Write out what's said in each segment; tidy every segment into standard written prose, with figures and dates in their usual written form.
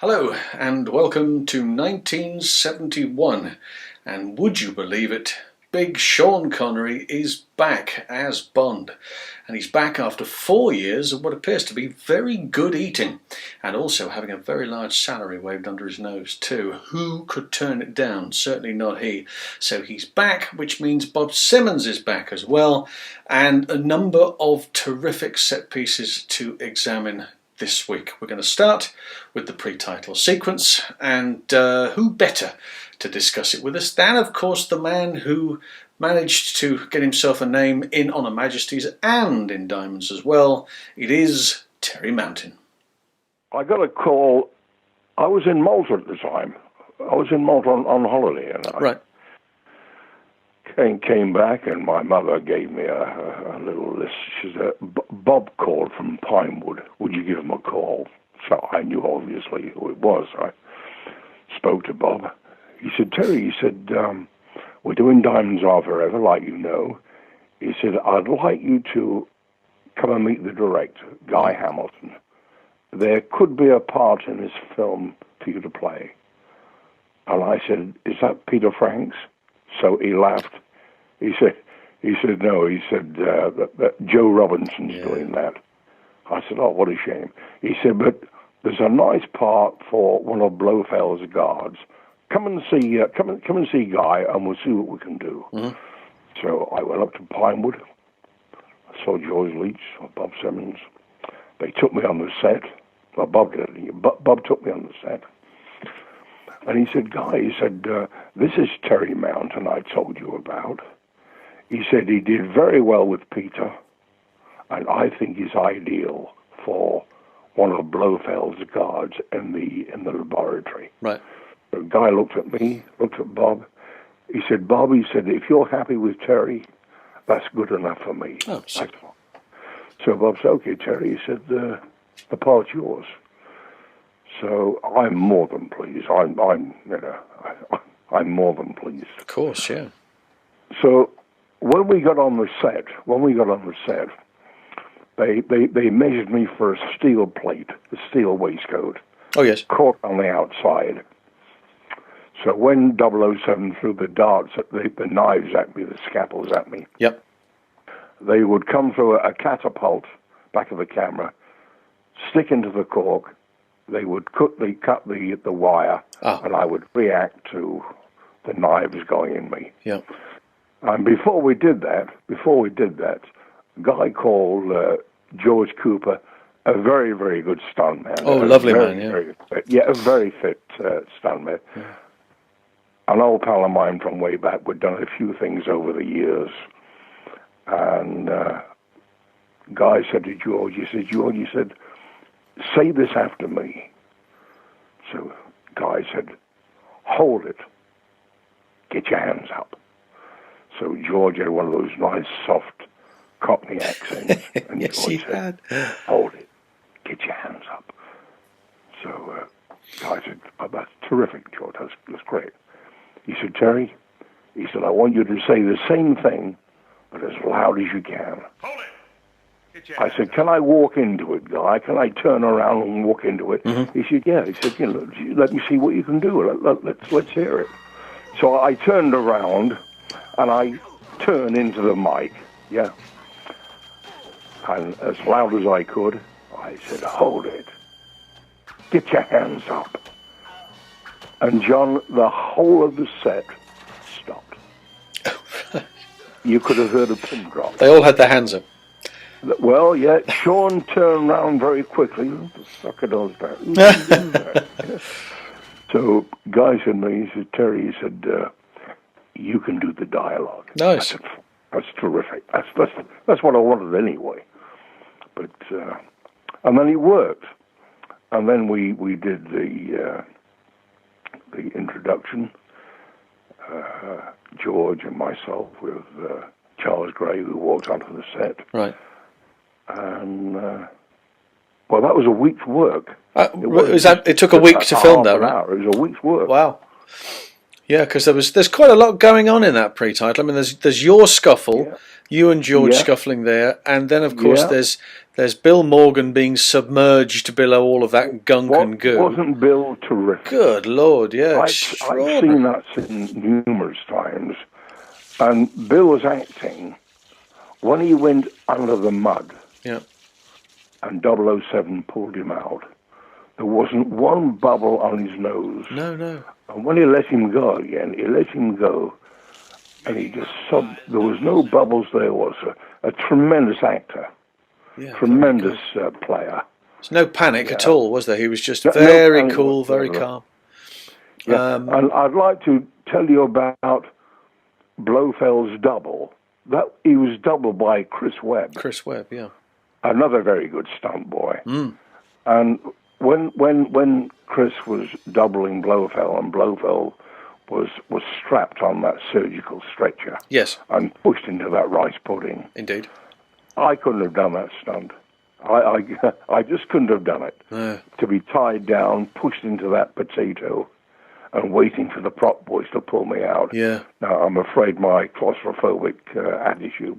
Hello and welcome to 1971, and would you believe it, Big Sean Connery is back as Bond, and he's back after 4 years of what appears to be very good eating, and also having a very large salary waved under his nose too. Who could turn it down? Certainly not he. So he's back, which means Bob Simmons is back as well, and a number of terrific set pieces to examine this week. We're going to start with the pre-title sequence, and who better to discuss it with us than, of course, the man who managed to get himself a name in On Her Majesty's and in Diamonds as well. It is Terry Mountain. I got a call. I was in Malta at the time. I was in Malta on holiday, and Right. Came back, and my mother gave me a little list. She said, Bob called from Pinewood. Would you give him a call? So I knew obviously who it was. I spoke to Bob. He said, Terry, he said, we're doing Diamonds Are Forever, like you know. He said, I'd like you to come and meet the director, Guy Hamilton. There could be a part in this film for you to play. And I said, is that Peter Franks? So he laughed. He said, no. He said, that Joe Robinson's doing that. I said, oh, what a shame. He said, but there's a nice part for one of Blofeld's guards. Come and see Guy, and we'll see what we can do. Mm-hmm. So I went up to Pinewood. I saw George Leach or Bob Simmons. They took me on the set. Well, Bob did. Bob took me on the set. And he said, Guy, he said, this is Terry Mountain I told you about. He said he did very well with Peter, and I think he's ideal for one of Blofeld's guards in the laboratory. Right. The guy looked at me, looked at Bob. He said, Bob, he said, if you're happy with Terry, that's good enough for me. Oh, so Bob said, okay, Terry, he said, the part's yours. So I'm more than pleased. I'm more than pleased. Of course, yeah. So when we got on the set, they measured me for a steel plate, a steel waistcoat. Oh, yes. Caught on the outside. So when 007 threw the darts, the knives at me, the scalpels at me. Yep. They would come through a catapult, back of the camera, stick into the cork. They would cut the wire, and I would react to the knives going in me. Yeah. And before we did that, a guy called George Cooper, a very, very good stuntman. Oh, lovely man, yeah. Very fit, a very fit stuntman. Yeah. An old pal of mine from way back. We'd done a few things over the years. And Guy said to George, he said, say this after me. So Guy said, hold it. Get your hands up. So George had one of those nice, soft Cockney accents. And Yes, George he said, had. hold it. Get your hands up. So Guy said, oh, that's terrific, George. That's great. He said, Terry, he said, I want you to say the same thing, but as loud as you can. Hold it. I said, can I walk into it, Guy? Can I turn around and walk into it? Mm-hmm. He said, yeah. He said, let me see what you can do. Let's hear it. So I turned around, and I turned into the mic, yeah. And as loud as I could, I said, hold it. Get your hands up. And John, the whole of the set stopped. You could have heard a pin drop. They all had their hands up. Well, yeah, Sean turned around very quickly. Suck it on his back. So Guy said to me, he said, Terry, he said, you can do the dialogue. Nice. That's terrific. That's what I wanted anyway. But and then it worked. And then we did the introduction. George and myself with Charles Gray, who walked onto the set. Right. And, well, that was a week's work. It took a week to film that, right? It was a week's work. Wow. Yeah, because there's quite a lot going on in that pre-title. I mean, there's your scuffle, you and George scuffling there, and then of course there's Bill Morgan being submerged below all of that gunk and goo. Wasn't Bill terrific? Good Lord, yeah, I've seen that scene numerous times, and Bill was acting when he went under the mud. Yeah. And 007 pulled him out. There wasn't one bubble on his nose. No. And when he let him go again, and he just sobbed. There was no bubbles there. Was a tremendous actor, tremendous player. There's no panic at all, was there? He was just very cool, very calm. Yeah, and I'd like to tell you about Blofeld's double. That he was doubled by Chris Webb. Chris Webb, yeah. Another very good stunt boy. And when Chris was doubling Blofeld, and Blofeld was strapped on that surgical stretcher, yes, and pushed into that rice pudding. Indeed, I couldn't have done that stunt. I just couldn't have done it. To be tied down, pushed into that potato, and waiting for the prop boys to pull me out. Yeah. Now I'm afraid my claustrophobic attitude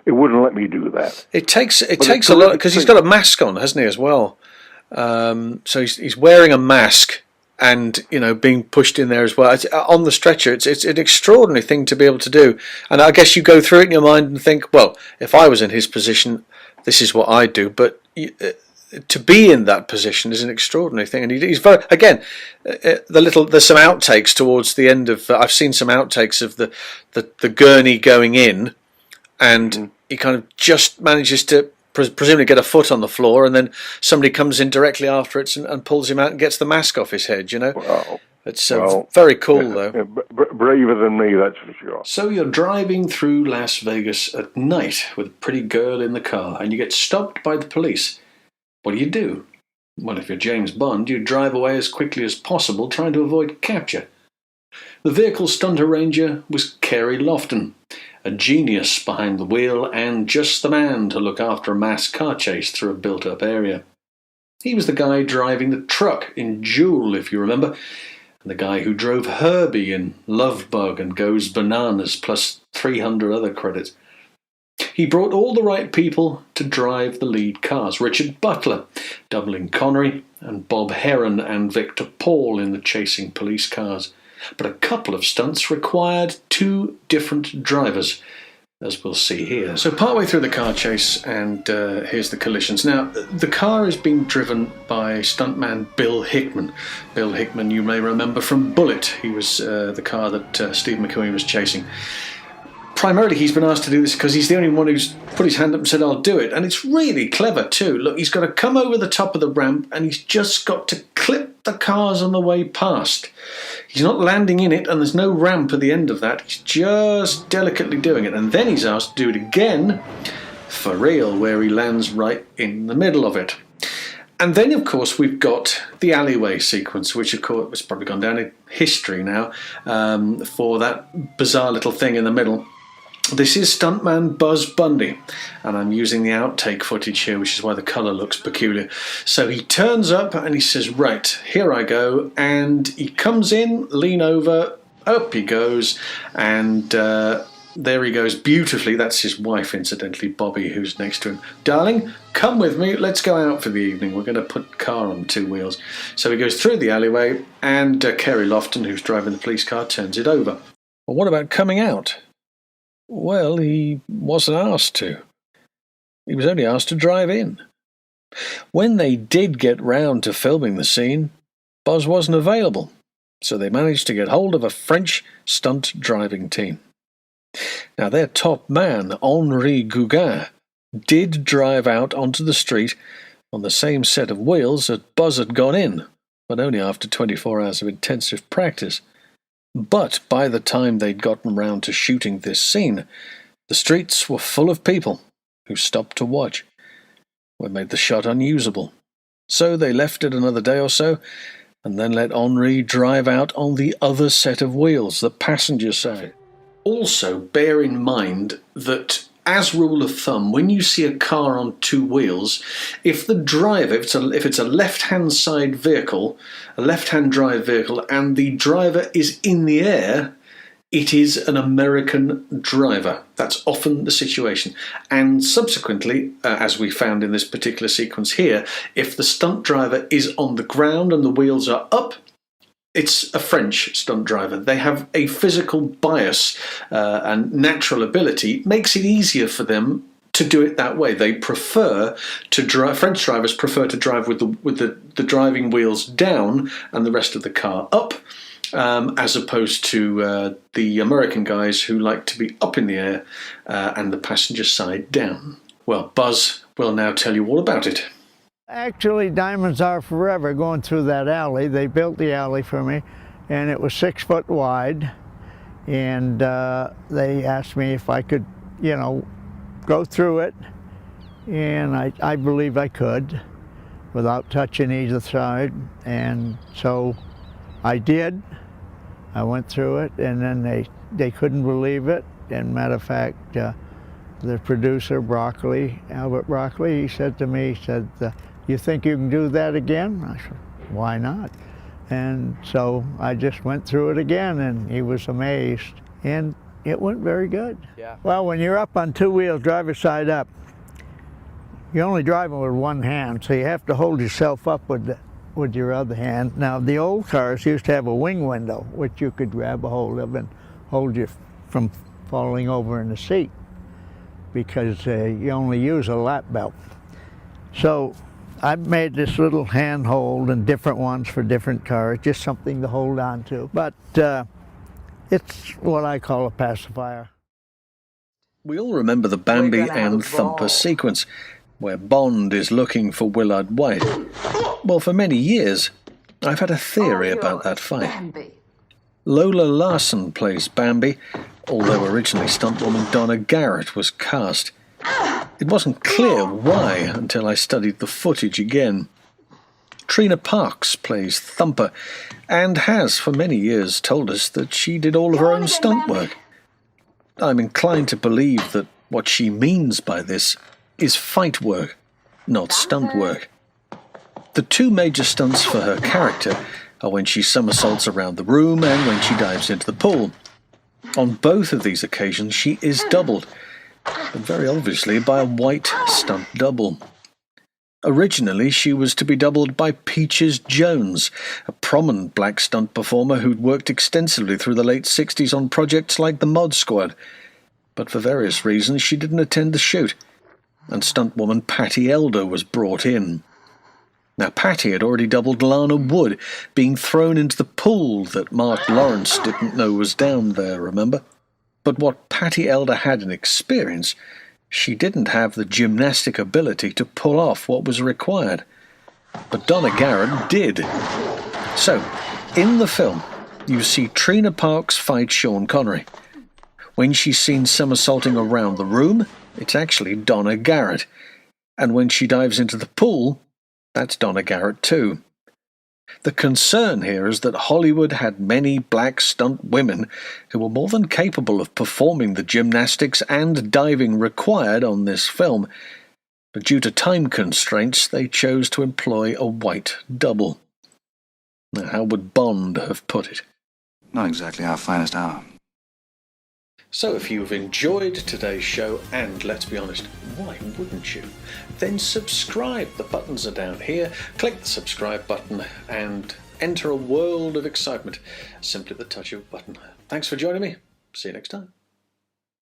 it wouldn't let me do that. It takes a lot, because he's got a mask on, hasn't he, as well? So he's wearing a mask and, being pushed in there as well. On the stretcher, it's an extraordinary thing to be able to do. And I guess you go through it in your mind and think, well, if I was in his position, this is what I'd do. But to be in that position is an extraordinary thing. And he's very, again, there's some outtakes towards the end of, I've seen some outtakes of the gurney going in, and he kind of just manages to presumably get a foot on the floor, and then somebody comes in directly after it and pulls him out and gets the mask off his head, Wow. It's very cool, though. Braver than me, that's for sure. So you're driving through Las Vegas at night with a pretty girl in the car, and you get stopped by the police. What do? Well, if you're James Bond, you drive away as quickly as possible, trying to avoid capture. The vehicle stunt arranger was Kerry Lofton, a genius behind the wheel and just the man to look after a mass car chase through a built-up area. He was the guy driving the truck in Jewel, if you remember, and the guy who drove Herbie in Love Bug and Goes Bananas, plus 300 other credits. He brought all the right people to drive the lead cars. Richard Butler, doubling Connery, and Bob Heron and Victor Paul in the chasing police cars. But a couple of stunts required two different drivers, as we'll see here. So partway through the car chase, and here's the collisions. Now, the car is being driven by stuntman Bill Hickman. Bill Hickman, you may remember from Bullet. He was the car that Steve McQueen was chasing. Primarily, he's been asked to do this because he's the only one who's put his hand up and said, I'll do it. And it's really clever, too. Look, he's got to come over the top of the ramp, and he's just got to clip the cars on the way past. He's not landing in it, and there's no ramp at the end of that. He's just delicately doing it. And then he's asked to do it again, for real, where he lands right in the middle of it. And then, of course, we've got the alleyway sequence, which, of course, has probably gone down in history now, for that bizarre little thing in the middle. This is stuntman Buzz Bundy, and I'm using the outtake footage here, which is why the colour looks peculiar. So he turns up and he says, right, here I go, and he comes in, lean over, up he goes, and there he goes beautifully. That's his wife, incidentally, Bobby, who's next to him. Darling, come with me, let's go out for the evening. We're going to put the car on two wheels. So he goes through the alleyway, and Kerry Lofton, who's driving the police car, turns it over. Well, what about coming out? Well, he wasn't asked to. He was only asked to drive in. When they did get round to filming the scene, Buzz wasn't available, so they managed to get hold of a French stunt driving team. Now, their top man, Henri Gauguin, did drive out onto the street on the same set of wheels that Buzz had gone in, but only after 24 hours of intensive practice. But by the time they'd gotten round to shooting this scene, the streets were full of people who stopped to watch. What made the shot unusable. So they left it another day or so, and then let Henri drive out on the other set of wheels, the passenger side. Also, bear in mind that as rule of thumb, when you see a car on two wheels, if the driver, if it's a left-hand side vehicle, a left-hand drive vehicle, and the driver is in the air, it is an American driver. That's often the situation. And subsequently, as we found in this particular sequence here, if the stunt driver is on the ground and the wheels are up, it's a French stunt driver. They have a physical bias and natural ability. Makes it easier for them to do it that way. They prefer to drive. French drivers prefer to drive with the driving wheels down and the rest of the car up, as opposed to the American guys who like to be up in the air and the passenger side down. Well, Buzz will now tell you all about it. Actually, Diamonds Are Forever, going through that alley. They built the alley for me, and it was 6 foot wide. And they asked me if I could, you know, go through it. And I believe I could, without touching either side. And so I did. I went through it, and then they couldn't believe it. And matter of fact, the producer, Albert Broccoli, he said to me, he said, "You think you can do that again?" I said, "Why not?" And so I just went through it again, and he was amazed. And it went very good. Yeah. Well, when you're up on two wheels, driver's side up, you're only driving with one hand, so you have to hold yourself up with your other hand. Now, the old cars used to have a wing window, which you could grab a hold of and hold you from falling over in the seat, because you only use a lap belt. So I've made this little handhold and different ones for different cars, just something to hold on to. But it's what I call a pacifier. We all remember the Bambi and Thumper sequence, where Bond is looking for Willard White. Well, for many years, I've had a theory about that fight. Bambi. Lola Larson plays Bambi, although originally stuntwoman Donna Garrett was cast. It wasn't clear why until I studied the footage again. Trina Parks plays Thumper, and has for many years told us that she did all of her own stunt work. I'm inclined to believe that what she means by this is fight work, not stunt work. The two major stunts for her character are when she somersaults around the room and when she dives into the pool. On both of these occasions she is doubled, but very obviously by a white stunt double. Originally she was to be doubled by Peaches Jones, a prominent black stunt performer who'd worked extensively through the late 60s on projects like the Mod Squad, but for various reasons she didn't attend the shoot, and stuntwoman Patty Elder was brought in. Now, Patty had already doubled Lana Wood, being thrown into the pool that Mark Lawrence didn't know was down there, remember? But what Patty Elder had in experience, she didn't have the gymnastic ability to pull off what was required. But Donna Garrett did. So, in the film, you see Trina Parks fight Sean Connery. When she's seen somersaulting around the room, it's actually Donna Garrett. And when she dives into the pool, that's Donna Garrett too. The concern here is that Hollywood had many black stunt women who were more than capable of performing the gymnastics and diving required on this film, but due to time constraints they chose to employ a white double. Now, how would Bond have put it? Not exactly our finest hour. So if you've enjoyed today's show, and let's be honest, why wouldn't you? Then subscribe. The buttons are down here. Click the subscribe button and enter a world of excitement. Simply the touch of a button. Thanks for joining me. See you next time.